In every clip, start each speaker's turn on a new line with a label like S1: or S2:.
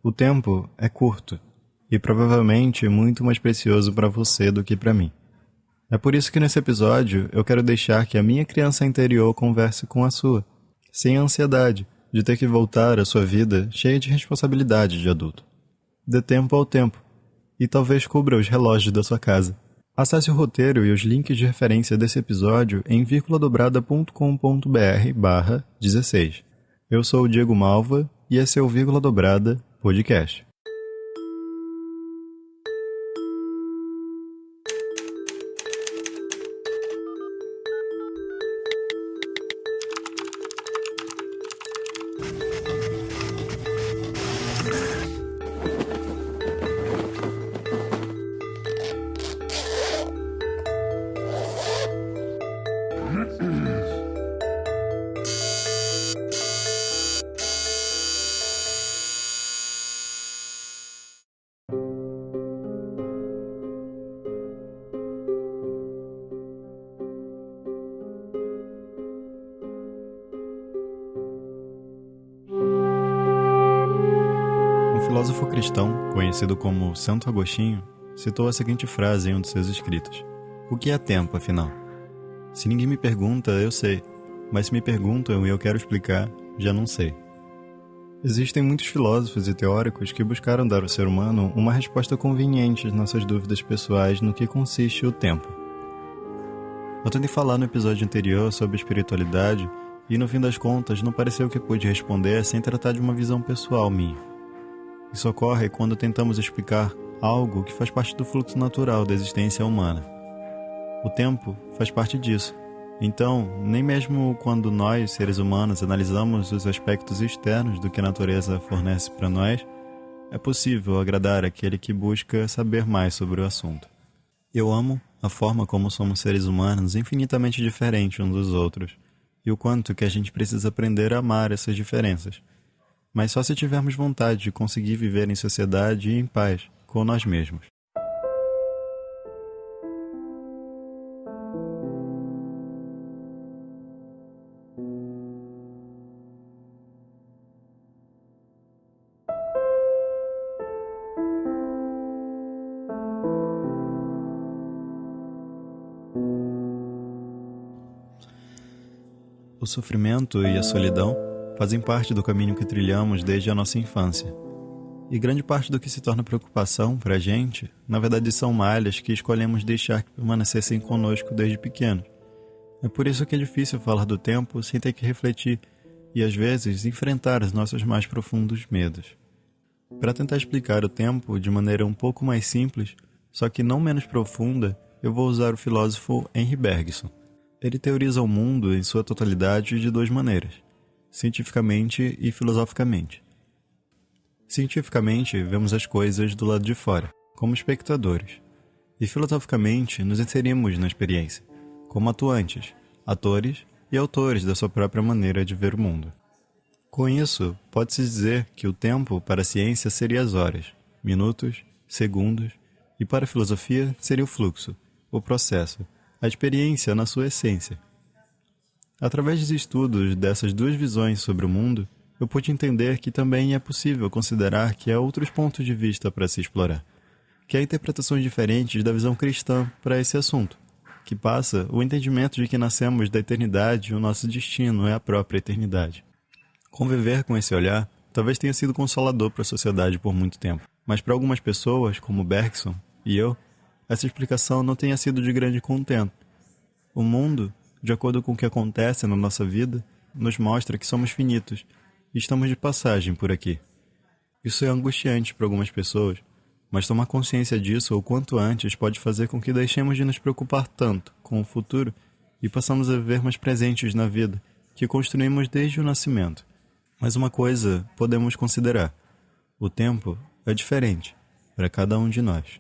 S1: O tempo é curto e provavelmente muito mais precioso para você do que para mim. É por isso que nesse episódio eu quero deixar que a minha criança interior converse com a sua, sem a ansiedade de ter que voltar à sua vida cheia de responsabilidade de adulto. Dê tempo ao tempo e talvez cubra os relógios da sua casa. Acesse o roteiro e os links de referência desse episódio em vírguladobrada.com.br/16. Eu sou o Diego Malva e esse é o Vírgula Dobrada Podcast. Um filósofo cristão, conhecido como Santo Agostinho, citou a seguinte frase em um de seus escritos: "O que é tempo, afinal? Se ninguém me pergunta, eu sei, mas se me perguntam e eu quero explicar, já não sei." Existem muitos filósofos e teóricos que buscaram dar ao ser humano uma resposta conveniente às nossas dúvidas pessoais no que consiste o tempo. Eu tentei falar no episódio anterior sobre espiritualidade e, no fim das contas, não pareceu que pude responder sem tratar de uma visão pessoal minha. Isso ocorre quando tentamos explicar algo que faz parte do fluxo natural da existência humana. O tempo faz parte disso. Então, nem mesmo quando nós, seres humanos, analisamos os aspectos externos do que a natureza fornece para nós, é possível agradar aquele que busca saber mais sobre o assunto. Eu amo a forma como somos seres humanos infinitamente diferentes uns dos outros, e o quanto que a gente precisa aprender a amar essas diferenças. Mas só se tivermos vontade de conseguir viver em sociedade e em paz com nós mesmos. O sofrimento e a solidão fazem parte do caminho que trilhamos desde a nossa infância. E grande parte do que se torna preocupação para a gente, na verdade são malhas que escolhemos deixar que permanecessem conosco desde pequeno. É por isso que é difícil falar do tempo sem ter que refletir e, às vezes, enfrentar os nossos mais profundos medos. Para tentar explicar o tempo de maneira um pouco mais simples, só que não menos profunda, eu vou usar o filósofo Henri Bergson. Ele teoriza o mundo em sua totalidade de duas maneiras: cientificamente e filosoficamente. Cientificamente, vemos as coisas do lado de fora, como espectadores, e filosoficamente nos inserimos na experiência, como atuantes, atores e autores da sua própria maneira de ver o mundo. Com isso, pode-se dizer que o tempo para a ciência seria as horas, minutos, segundos, e para a filosofia seria o fluxo, o processo, a experiência na sua essência. Através dos estudos dessas duas visões sobre o mundo, eu pude entender que também é possível considerar que há outros pontos de vista para se explorar, que há interpretações diferentes da visão cristã para esse assunto, que passa o entendimento de que nascemos da eternidade e o nosso destino é a própria eternidade. Conviver com esse olhar talvez tenha sido consolador para a sociedade por muito tempo, mas para algumas pessoas, como Bergson e eu, essa explicação não tenha sido de grande contento. O mundo, de acordo com o que acontece na nossa vida, nos mostra que somos finitos e estamos de passagem por aqui. Isso é angustiante para algumas pessoas, mas tomar consciência disso o quanto antes pode fazer com que deixemos de nos preocupar tanto com o futuro e passamos a viver mais presentes na vida que construímos desde o nascimento. Mas uma coisa podemos considerar: o tempo é diferente para cada um de nós.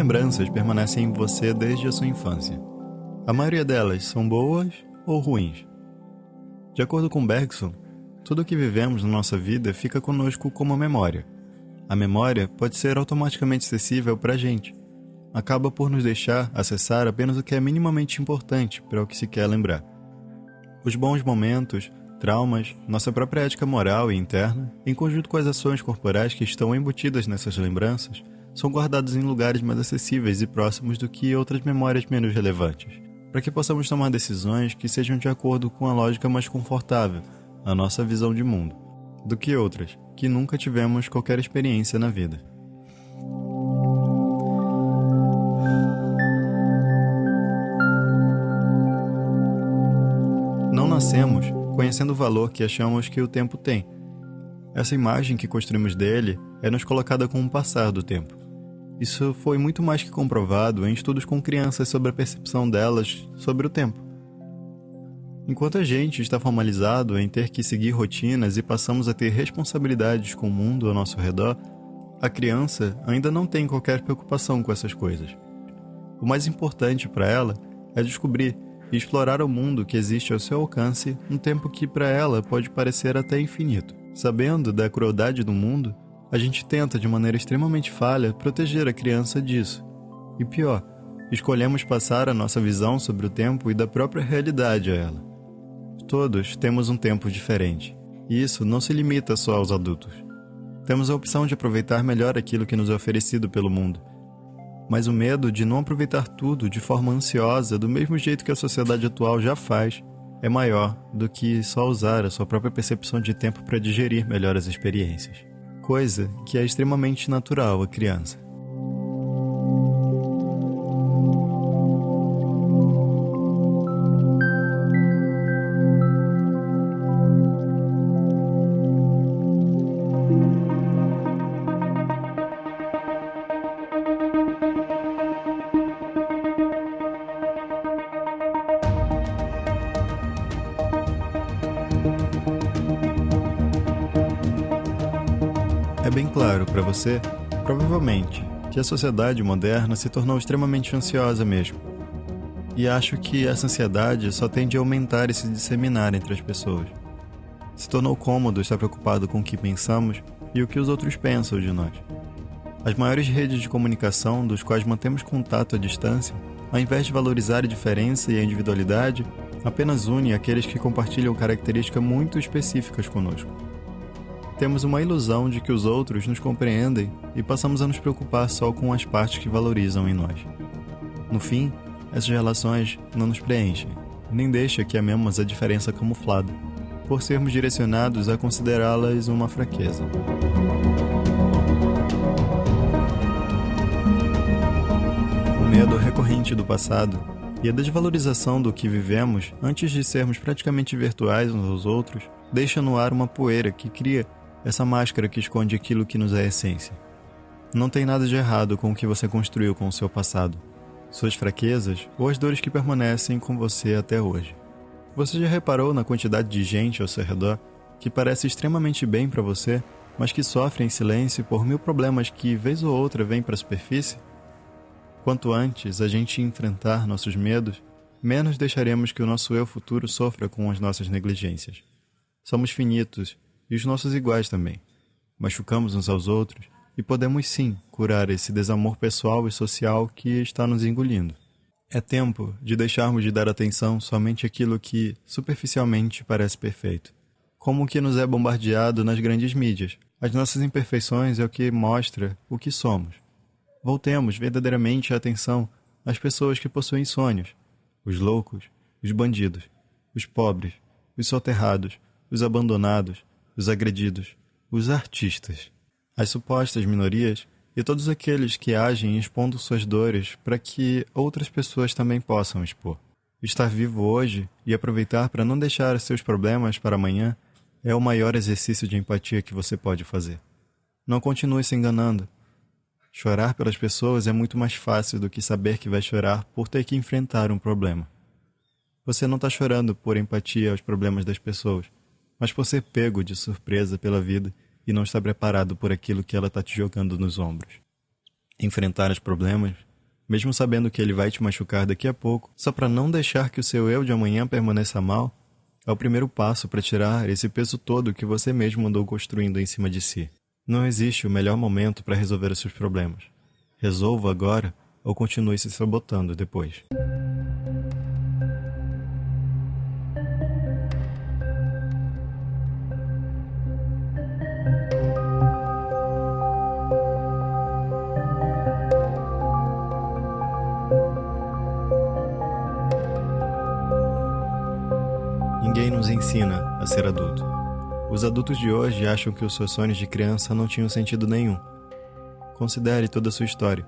S1: lembranças permanecem em você desde a sua infância. A maioria delas são boas ou ruins. De acordo com Bergson, tudo o que vivemos na nossa vida fica conosco como memória. A memória pode ser automaticamente acessível para a gente. Acaba por nos deixar acessar apenas o que é minimamente importante para o que se quer lembrar. Os bons momentos, traumas, nossa própria ética moral e interna, em conjunto com as ações corporais que estão embutidas nessas lembranças, são guardados em lugares mais acessíveis e próximos do que outras memórias menos relevantes, para que possamos tomar decisões que sejam de acordo com a lógica mais confortável, a nossa visão de mundo, do que outras, que nunca tivemos qualquer experiência na vida. Não nascemos conhecendo o valor que achamos que o tempo tem. Essa imagem que construímos dele é nos colocada com o passar do tempo. Isso foi muito mais que comprovado em estudos com crianças sobre a percepção delas sobre o tempo. Enquanto a gente está formalizado em ter que seguir rotinas e passamos a ter responsabilidades com o mundo ao nosso redor, a criança ainda não tem qualquer preocupação com essas coisas. O mais importante para ela é descobrir e explorar o mundo que existe ao seu alcance um tempo que para ela pode parecer até infinito. Sabendo da crueldade do mundo, a gente tenta de maneira extremamente falha proteger a criança disso. E pior, escolhemos passar a nossa visão sobre o tempo e da própria realidade a ela. Todos temos um tempo diferente, e isso não se limita só aos adultos. Temos a opção de aproveitar melhor aquilo que nos é oferecido pelo mundo. Mas o medo de não aproveitar tudo de forma ansiosa, do mesmo jeito que a sociedade atual já faz, é maior do que só usar a sua própria percepção de tempo para digerir melhor as experiências. Coisa que é extremamente natural à criança. É bem claro para você, provavelmente, que a sociedade moderna se tornou extremamente ansiosa mesmo. E acho que essa ansiedade só tende a aumentar e se disseminar entre as pessoas. Se tornou cômodo estar preocupado com o que pensamos e o que os outros pensam de nós. As maiores redes de comunicação, dos quais mantemos contato à distância, ao invés de valorizar a diferença e a individualidade, apenas unem aqueles que compartilham características muito específicas conosco. Temos uma ilusão de que os outros nos compreendem e passamos a nos preocupar só com as partes que valorizam em nós. No fim, essas relações não nos preenchem, nem deixam que amemos a diferença camuflada, por sermos direcionados a considerá-las uma fraqueza. O medo recorrente do passado e a desvalorização do que vivemos antes de sermos praticamente virtuais uns aos outros deixa no ar uma poeira que cria essa máscara que esconde aquilo que nos é essência. Não tem nada de errado com o que você construiu com o seu passado, suas fraquezas ou as dores que permanecem com você até hoje. Você já reparou na quantidade de gente ao seu redor que parece extremamente bem para você, mas que sofre em silêncio por mil problemas que, vez ou outra, vêm para a superfície? Quanto antes a gente enfrentar nossos medos, menos deixaremos que o nosso eu futuro sofra com as nossas negligências. Somos finitos, e os nossos iguais também. Machucamos uns aos outros e podemos sim curar esse desamor pessoal e social que está nos engolindo. É tempo de deixarmos de dar atenção somente àquilo que, superficialmente, parece perfeito. Como o que nos é bombardeado nas grandes mídias. As nossas imperfeições é o que mostra o que somos. Voltemos verdadeiramente a atenção às pessoas que possuem sonhos. Os loucos, os bandidos, os pobres, os soterrados, os abandonados, os agredidos, os artistas, as supostas minorias e todos aqueles que agem expondo suas dores para que outras pessoas também possam expor. Estar vivo hoje e aproveitar para não deixar seus problemas para amanhã é o maior exercício de empatia que você pode fazer. Não continue se enganando. Chorar pelas pessoas é muito mais fácil do que saber que vai chorar por ter que enfrentar um problema. Você não está chorando por empatia aos problemas das pessoas, mas por ser pego de surpresa pela vida e não estar preparado por aquilo que ela está te jogando nos ombros. Enfrentar os problemas mesmo sabendo que ele vai te machucar daqui a pouco, só para não deixar que o seu eu de amanhã permaneça mal, é o primeiro passo para tirar esse peso todo que você mesmo andou construindo em cima de si. Não existe o melhor momento para resolver os seus problemas. Resolva agora ou continue se sabotando depois. Ninguém nos ensina a ser adulto. Os adultos de hoje acham que os seus sonhos de criança não tinham sentido nenhum. Considere toda a sua história.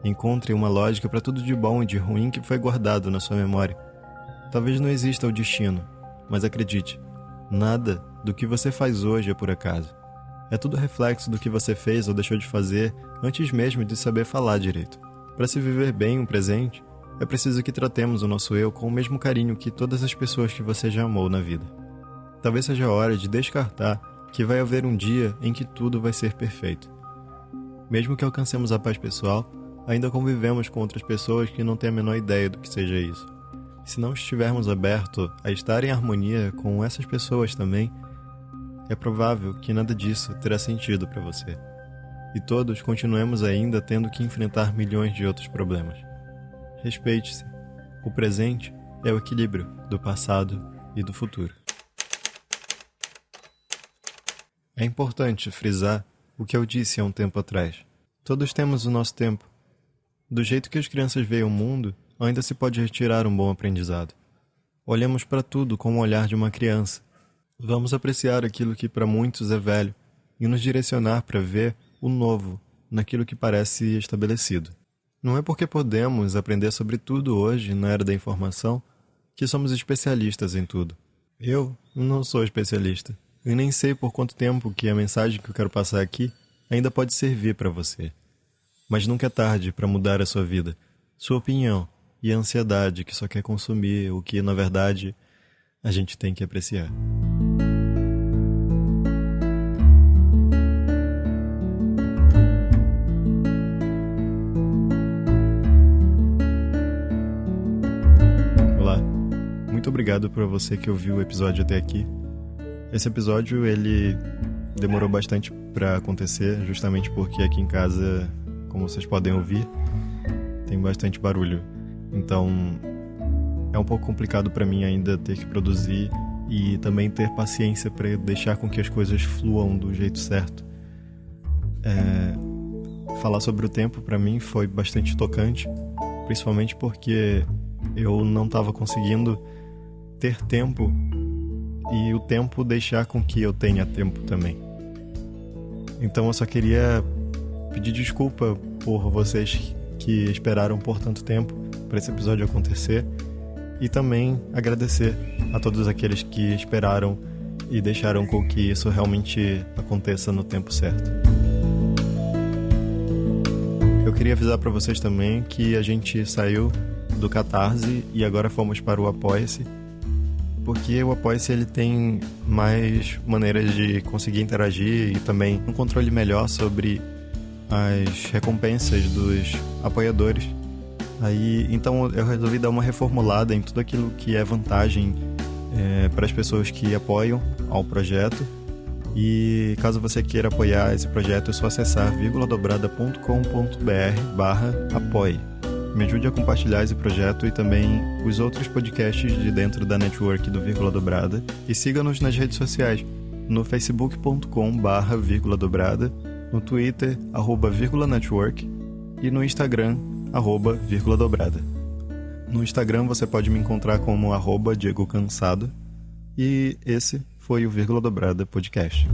S1: Encontre uma lógica para tudo de bom e de ruim que foi guardado na sua memória. Talvez não exista o destino, mas acredite, nada do que você faz hoje é por acaso. É tudo reflexo do que você fez ou deixou de fazer antes mesmo de saber falar direito. Para se viver bem o presente, é preciso que tratemos o nosso eu com o mesmo carinho que todas as pessoas que você já amou na vida. Talvez seja a hora de descartar que vai haver um dia em que tudo vai ser perfeito. Mesmo que alcancemos a paz pessoal, ainda convivemos com outras pessoas que não têm a menor ideia do que seja isso. Se não estivermos abertos a estar em harmonia com essas pessoas também, é provável que nada disso terá sentido para você. E todos continuemos ainda tendo que enfrentar milhões de outros problemas. Respeite-se. O presente é o equilíbrio do passado e do futuro. É importante frisar o que eu disse há um tempo atrás. Todos temos o nosso tempo. Do jeito que as crianças veem o mundo, ainda se pode retirar um bom aprendizado. Olhemos para tudo com o olhar de uma criança. Vamos apreciar aquilo que para muitos é velho e nos direcionar para ver o novo naquilo que parece estabelecido. Não é porque podemos aprender sobre tudo hoje, na era da informação, que somos especialistas em tudo. Eu não sou especialista. E nem sei por quanto tempo que a mensagem que eu quero passar aqui ainda pode servir para você. Mas nunca é tarde para mudar a sua vida, sua opinião e a ansiedade que só quer consumir o que, na verdade, a gente tem que apreciar. Olá, muito obrigado por você que ouviu o episódio até aqui. Esse episódio, ele demorou bastante para acontecer, justamente porque aqui em casa, como vocês podem ouvir, tem bastante barulho. Então, é um pouco complicado para mim ainda ter que produzir e também ter paciência para deixar com que as coisas fluam do jeito certo. Falar sobre o tempo para mim foi bastante tocante, principalmente porque eu não estava conseguindo ter tempo e o tempo deixar com que eu tenha tempo também. Então eu só queria pedir desculpa por vocês que esperaram por tanto tempo para esse episódio acontecer e também agradecer a todos aqueles que esperaram e deixaram com que isso realmente aconteça no tempo certo. Eu queria avisar para vocês também que a gente saiu do Catarse e agora fomos para o Apoia-se, porque o Apoia-se ele tem mais maneiras de conseguir interagir e também um controle melhor sobre as recompensas dos apoiadores. Então eu resolvi dar uma reformulada em tudo aquilo que é vantagem para as pessoas que apoiam ao projeto. E caso você queira apoiar esse projeto, é só acessar virguladobrada.com.br/apoie. Me ajude a compartilhar esse projeto e também os outros podcasts de dentro da network do Vírgula Dobrada. E siga-nos nas redes sociais, no facebook.com/vírgula-dobrada, no Twitter, @virgulanetwork e no Instagram, @virgula-dobrada. No Instagram você pode me encontrar como @Diego Cansado. E esse foi o Vírgula Dobrada Podcast.